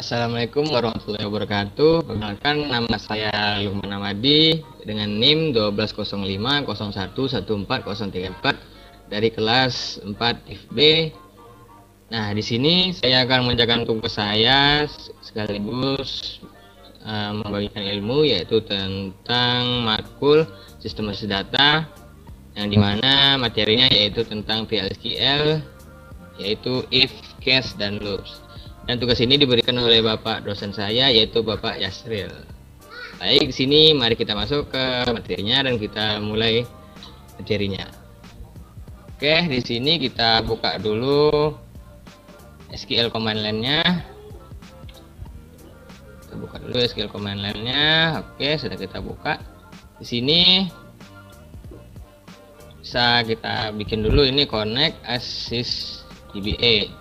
Assalamualaikum warahmatullahi wabarakatuh. Perkenalkan, nama saya Lukman Amadi dengan NIM 1205011404 dari kelas 4 IFB. Nah, di sini saya akan mengerjakan tugas saya sekaligus membagikan ilmu, yaitu tentang matkul sistematis data, yang dimana materinya yaitu tentang PLSQL, yaitu if, case, dan loops. Dan tugas ini diberikan oleh Bapak dosen saya, yaitu Bapak Yasril. Baik, di sini mari kita masuk ke materinya dan kita mulai materinya. Oke, di sini kita buka dulu SQL command line-nya. Kita buka dulu SQL command line-nya. Oke, sudah kita buka. Di sini bisa kita bikin dulu ini connect assist DBA.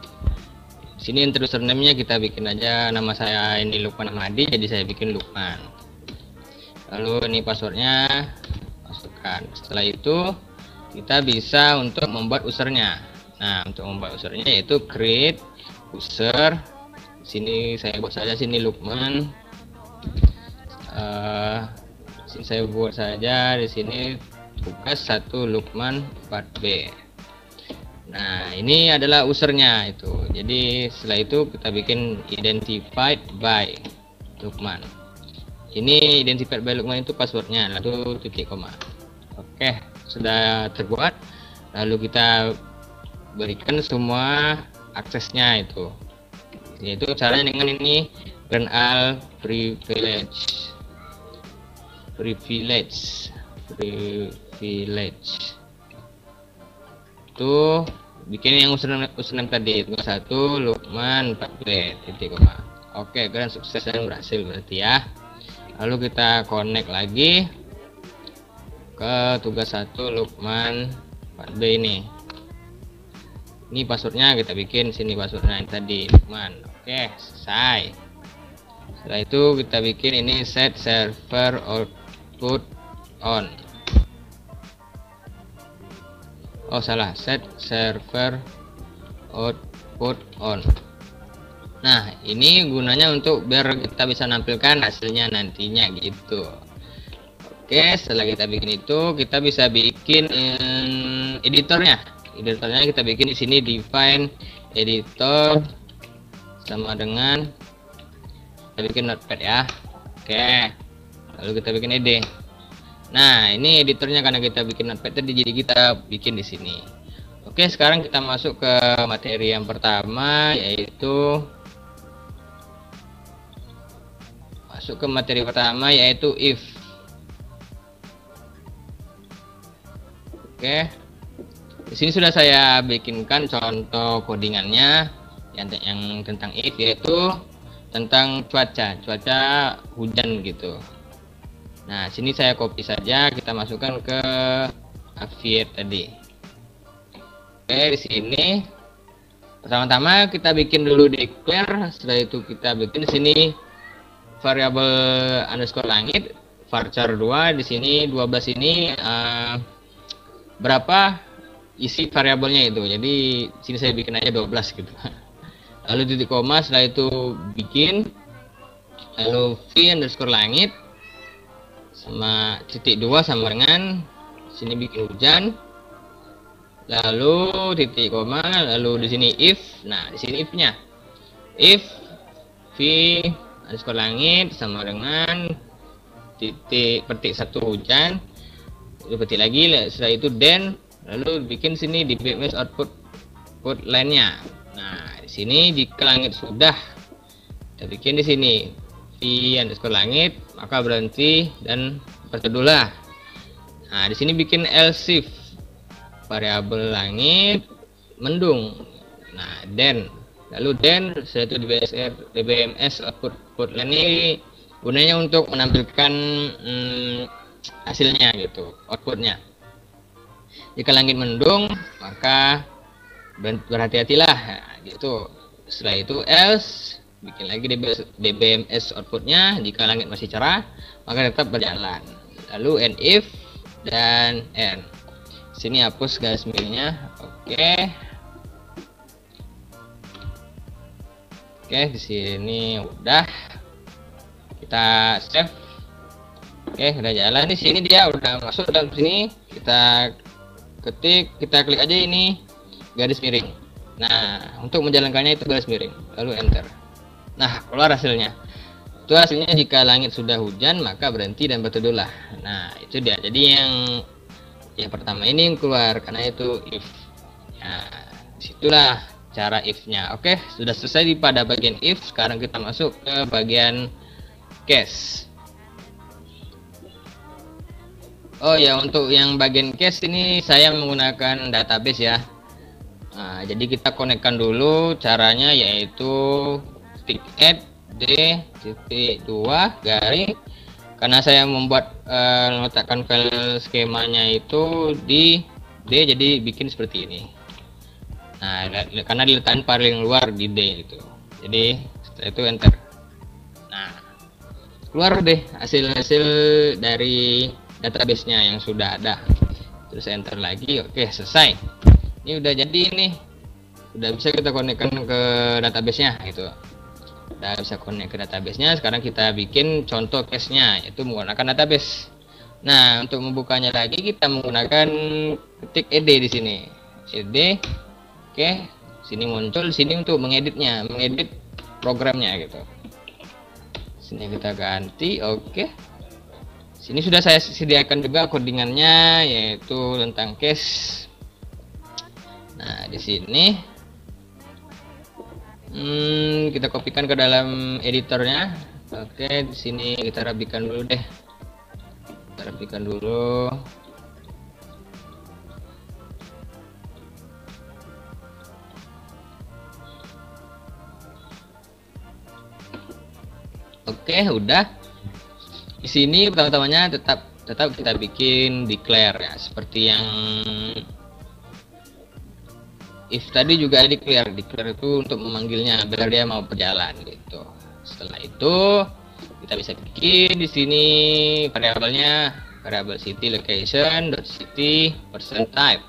Di sini username-nya kita bikin aja, nama saya ini Lukman Amadi, jadi saya bikin Lukman. Lalu ini passwordnya masukkan. Setelah itu kita bisa untuk membuat usernya. Nah, untuk membuat usernya yaitu create user. Di sini saya buat saja sini Lukman. Sini saya buat saja di sini tugas 1 Lukman 4B. Nah, ini adalah usernya itu. Jadi setelah itu kita bikin identified by Lukman. Ini identified by Lukman itu passwordnya, lalu titik koma. Oke, sudah terbuat. Lalu kita berikan semua aksesnya itu. Yaitu caranya dengan ini run all privilege. Itu bikin yang username tadi itu 1 Lukman 4B titik koma. Oke, kalian sukses dan berhasil berarti ya. Lalu kita connect lagi ke tugas 1 Lukman 4B ini. Ini passwordnya kita bikin sini, passwordnya yang tadi Lukman. Oke, selesai. Setelah itu kita bikin ini set server output on. Oh salah, set server output on. Nah, ini gunanya untuk biar kita bisa nampilkan hasilnya nantinya gitu. Oke, setelah kita bikin itu, kita bisa bikin editornya. Editornya kita bikin di sini define editor sama dengan kita bikin notepad ya. Oke, lalu kita bikin ed. Nah, ini editornya karena kita bikin notepad tadi, jadi kita bikin di sini. Oke, sekarang kita masuk ke materi yang pertama, yaitu if. Oke, di sini sudah saya bikinkan contoh codingannya yang tentang if, yaitu tentang cuaca hujan gitu. Nah, sini saya copy saja, kita masukkan ke affiliate tadi. Oke, di sini pertama-tama kita bikin dulu declare. Setelah itu kita bikin di sini variabel underscore langit varchar 2. Di sini 12 ini berapa isi variabelnya itu. Jadi sini saya bikin aja 12 gitu. Lalu titik koma, setelah itu bikin, lalu v underscore langit sama titik 2 sama dengan sini bikin hujan, lalu titik koma, lalu di sini if. Nah, di sini if-nya if v underscore langit sama dengan titik petik 1 hujan, lalu petik lagi, setelah itu then, lalu bikin sini di BMS output line-nya. Nah, di sini jika langit sudah, kita bikin di sini v underscore langit, maka berhenti dan pertedulah. Nah, di sini bikin else if variabel langit mendung. Nah, then, lalu then setelah itu di BMS output line ini gunanya untuk menampilkan hasilnya gitu, outputnya. Jika langit mendung, maka berhati-hatilah, nah, gitu. Setelah itu else, bikin lagi DBMS outputnya, jika langit masih cerah maka tetap berjalan. Lalu and if dan and. Sini hapus garis miringnya. Oke, Oke, di sini udah kita save. Oke, udah jalan. Di sini dia udah masuk dalam sini. Kita ketik, kita klik aja ini garis miring. Nah, untuk menjalankannya itu garis miring, lalu enter. Nah, keluar hasilnya. Itu hasilnya jika langit sudah hujan maka berhenti dan berteduhlah. Nah, itu dia. Jadi yang pertama ini yang keluar karena itu if. Nah, disitulah cara if-nya. Oke, sudah selesai pada bagian if. Sekarang kita masuk ke bagian case. Oh ya, untuk yang bagian case ini saya menggunakan database ya. Nah, jadi kita konekkan dulu, caranya yaitu titik add d.2 garing, karena saya membuat meletakkan file skemanya itu di D, jadi bikin seperti ini. Nah, karena diletakkan paling luar di D itu, jadi setelah itu enter. Nah, keluar deh hasil-hasil dari database-nya yang sudah ada. Terus enter lagi. Oke, selesai. Ini udah jadi, ini udah bisa kita konekkan ke database-nya gitu. Udah bisa connect ke database-nya. Sekarang kita bikin contoh case-nya, yaitu menggunakan database. Nah, untuk membukanya lagi kita menggunakan ketik ed di sini. Ed. Oke, sini muncul, sini untuk mengeditnya, mengedit programnya gitu. Sini kita ganti. Oke. Sini sudah saya sediakan juga codingannya, yaitu tentang case. Nah, di sini kita kopikan ke dalam editornya. Oke, di sini kita rapikan dulu deh. Kita rapikan dulu. Oke, udah. Di sini pertama-tamanya tetap kita bikin declare ya, seperti yang if tadi juga declare itu untuk memanggilnya biar dia mau berjalan gitu. Setelah itu kita bisa bikin di sini variabelnya, variabel city location .city person type,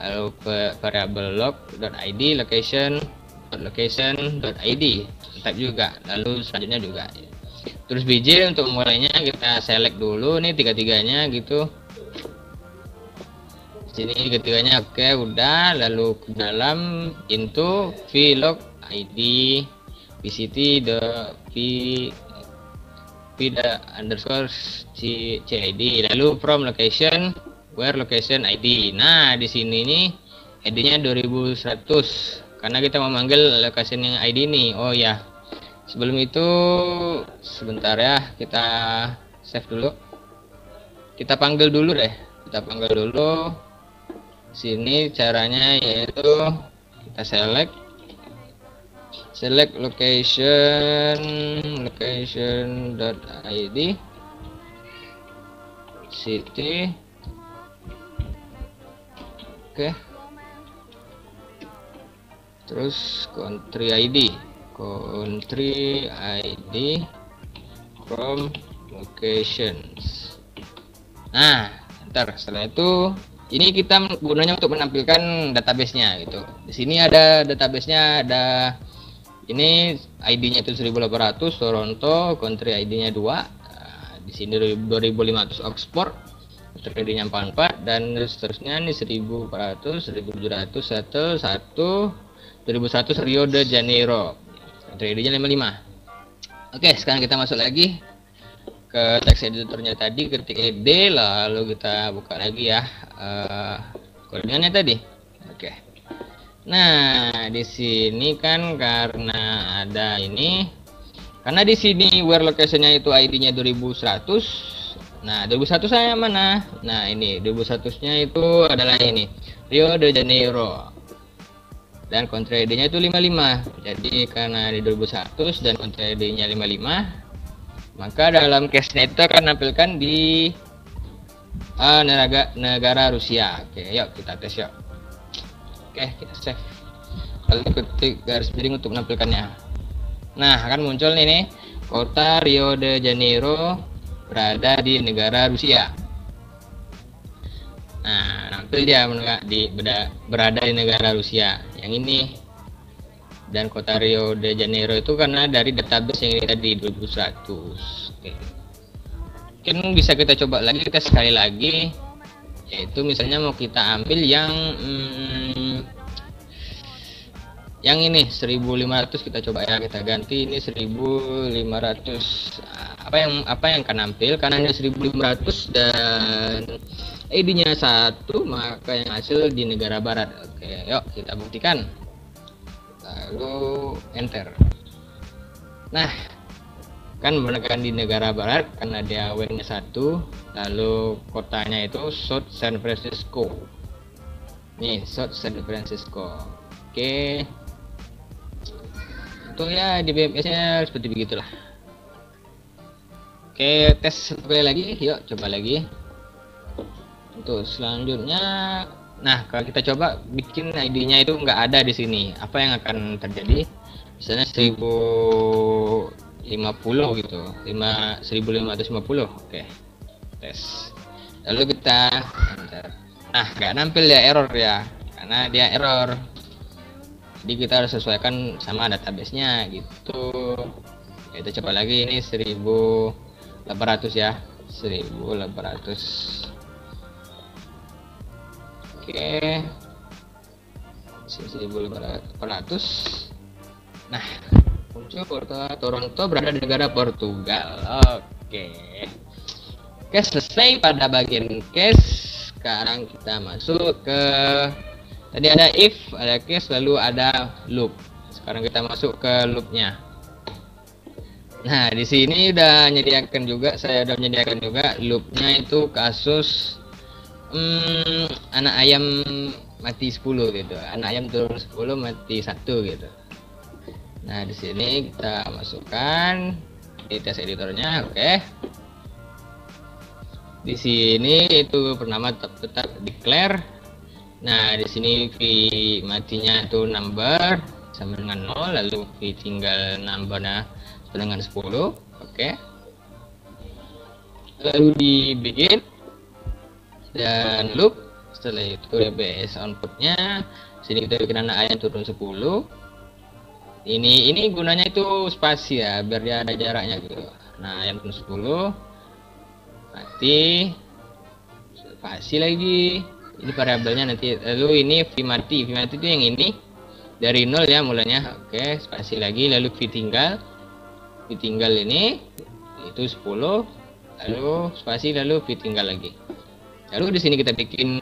lalu variabel log.id location.id type juga, lalu selanjutnya juga. Terus bj untuk mulainya kita select dulu nih tiga-tiganya gitu. Sini tiga-tiganya oke, udah. Lalu ke dalam into vlog id vct underscore cid, lalu from location where location id. Nah, di sini nih id-nya 2100 karena kita memanggil location yang id nih. Oh ya, sebelum itu sebentar ya, kita save dulu. Kita panggil dulu deh. Kita panggil dulu. Sini caranya yaitu kita select location.id city. Oke. Terus country ID from locations. Nah, ntar setelah itu ini kita gunanya untuk menampilkan database-nya gitu. Di sini ada database-nya, ada ini ID-nya itu 1800 Toronto, country ID-nya 2. Nah, di sini 2500 Oxford, country ID-nya 44, dan seterusnya ini 1400, 1700 Seattle 1, 2100 Rio de Janeiro. Country ID-nya 55. Oke, sekarang kita masuk lagi ke text editornya tadi, ketik ed, lalu kita buka lagi ya codingannya tadi. Oke. Nah, di sini kan karena ada ini, karena di sini where location-nya itu ID-nya 2100. Nah, 2100 saya mana? Nah, ini 2100-nya itu adalah ini, Rio de Janeiro. Dan country ID-nya itu 55. Jadi karena di 2100 dan country ID-nya 55, maka dalam case-nya itu akan menampilkan di negara Rusia. Oke, yuk kita tes yuk. Oke, kita save. Lalu ketik garis miring untuk menampilkannya. Nah, akan muncul ini kota Rio de Janeiro berada di negara Rusia. Nah, nanti dia berada di negara Rusia. Yang ini dan kota Rio de Janeiro itu karena dari database yang ini tadi 2100. Oke. Mungkin bisa kita coba lagi, kita sekali lagi, yaitu misalnya mau kita ambil yang ini 1500, kita coba ya, kita ganti ini 1500. Apa yang akan nampil karena ini 1500 dan ID-nya 1, maka yang hasil di negara barat. Oke, yuk kita buktikan. Lalu enter. Nah, kan menekan di negara barat karena dia W-nya 1, lalu kotanya itu South San Francisco. Nih, South San Francisco. Oke. Itu ya di BMS-nya seperti begitulah. Oke, tes sekali lagi, yuk coba lagi. Untuk selanjutnya, nah kalau kita coba bikin ID-nya itu nggak ada di sini, apa yang akan terjadi? Misalnya 1050 gitu, 1550. Oke, tes. Lalu kita enter. Nah, nggak nampil ya, error ya, karena dia error. Jadi kita harus sesuaikan sama database-nya gitu. Kita coba lagi, ini 1800 ya, 1800. Oke, 1800. Nah, muncul kota Toronto berada di negara Portugal. Oke, selesai pada bagian case. Sekarang kita masuk ke, tadi ada if, ada case, lalu ada loop. Sekarang kita masuk ke loopnya. Nah, di sini saya udah menyediakan juga loopnya itu kasus anak ayam mati 10 gitu, anak ayam turun 10 mati 1 gitu. Nah, di sini kita masukkan di test editornya. Oke, di sini itu bernama tetap declare. Nah, di sini v matinya itu number sama dengan 0, lalu v tinggal numbernya sama dengan 10. Oke, lalu dibikin dan loop. Setelah itu DBS outputnya, sini kita bikin anak ayam turun 10. Ini gunanya itu spasi ya, biar dia ada jaraknya gitu. Nah, ayam turun 10 mati, spasi lagi, ini variabelnya nanti. Lalu ini v mati itu yang ini dari 0 ya mulanya. Oke, spasi lagi, lalu v tinggal ini itu 10, lalu spasi, lalu v tinggal lagi. Lalu di sini kita bikin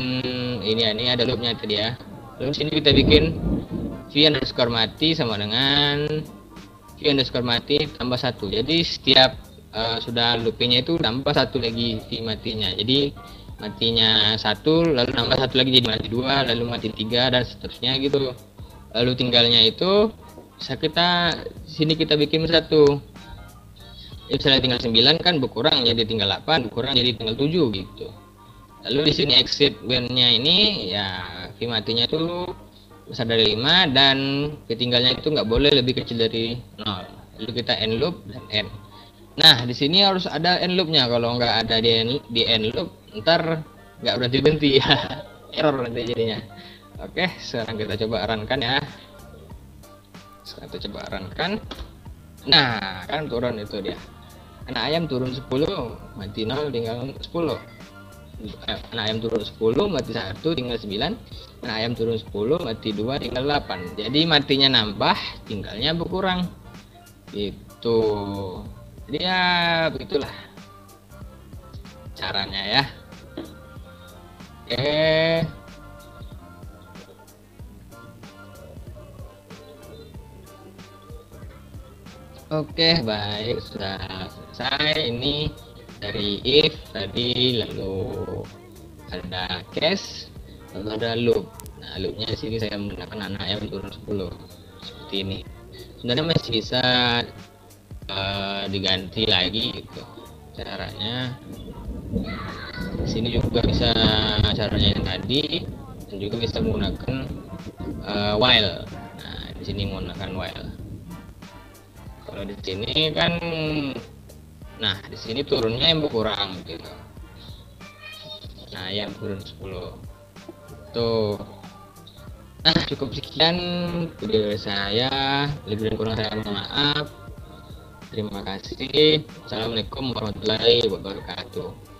ini ada loopnya tadi ya. Lalu di sini kita bikin v underscore mati sama dengan v underscore mati tambah 1. Jadi setiap sudah loopingnya itu tambah 1 lagi v matinya. Jadi matinya 1, lalu tambah 1 lagi jadi mati 2, lalu mati 3 dan seterusnya gitu. Lalu tinggalnya itu bisa sini kita bikin 1. Misalnya tinggal 9 kan berkurang jadi tinggal 8, berkurang jadi tinggal 7 gitu. Lalu di sini exit when-nya ini ya v matinya itu besar dari 5 dan v tinggalnya itu nggak boleh lebih kecil dari 0. Lalu kita end loop dan end. Nah, di sini harus ada end loopnya. Kalau nggak ada di end loop, ntar nggak berhenti ya, error nanti jadinya. Oke, sekarang kita coba runkan ya. Sekarang kita coba runkan. Nah, kan turun itu dia. Anak ayam turun 10, mati 0, tinggal 10. Anak ayam turun 10, mati 1, tinggal 9. Anak ayam turun 10, mati 2, tinggal 8. Jadi matinya nambah, tinggalnya berkurang. Gitu. Jadi ya begitulah caranya ya. Oke, baik, sudah selesai. Ini dari if tadi, lalu ada case, lalu ada loop. Nah, loopnya di sini saya menggunakan anak ayam turun 10 seperti ini. Sebenarnya masih bisa diganti lagi gitu caranya. Di sini juga bisa caranya yang tadi, dan juga bisa menggunakan while. Nah, di sini menggunakan while. Kalau di sini kan, nah di sini turunnya yang berkurang gitu. Nah, yang turun 10 tuh. Nah, cukup sekian video dari saya. Lebih dan kurang saya mohon maaf. Terima kasih. Assalamualaikum warahmatullahi wabarakatuh.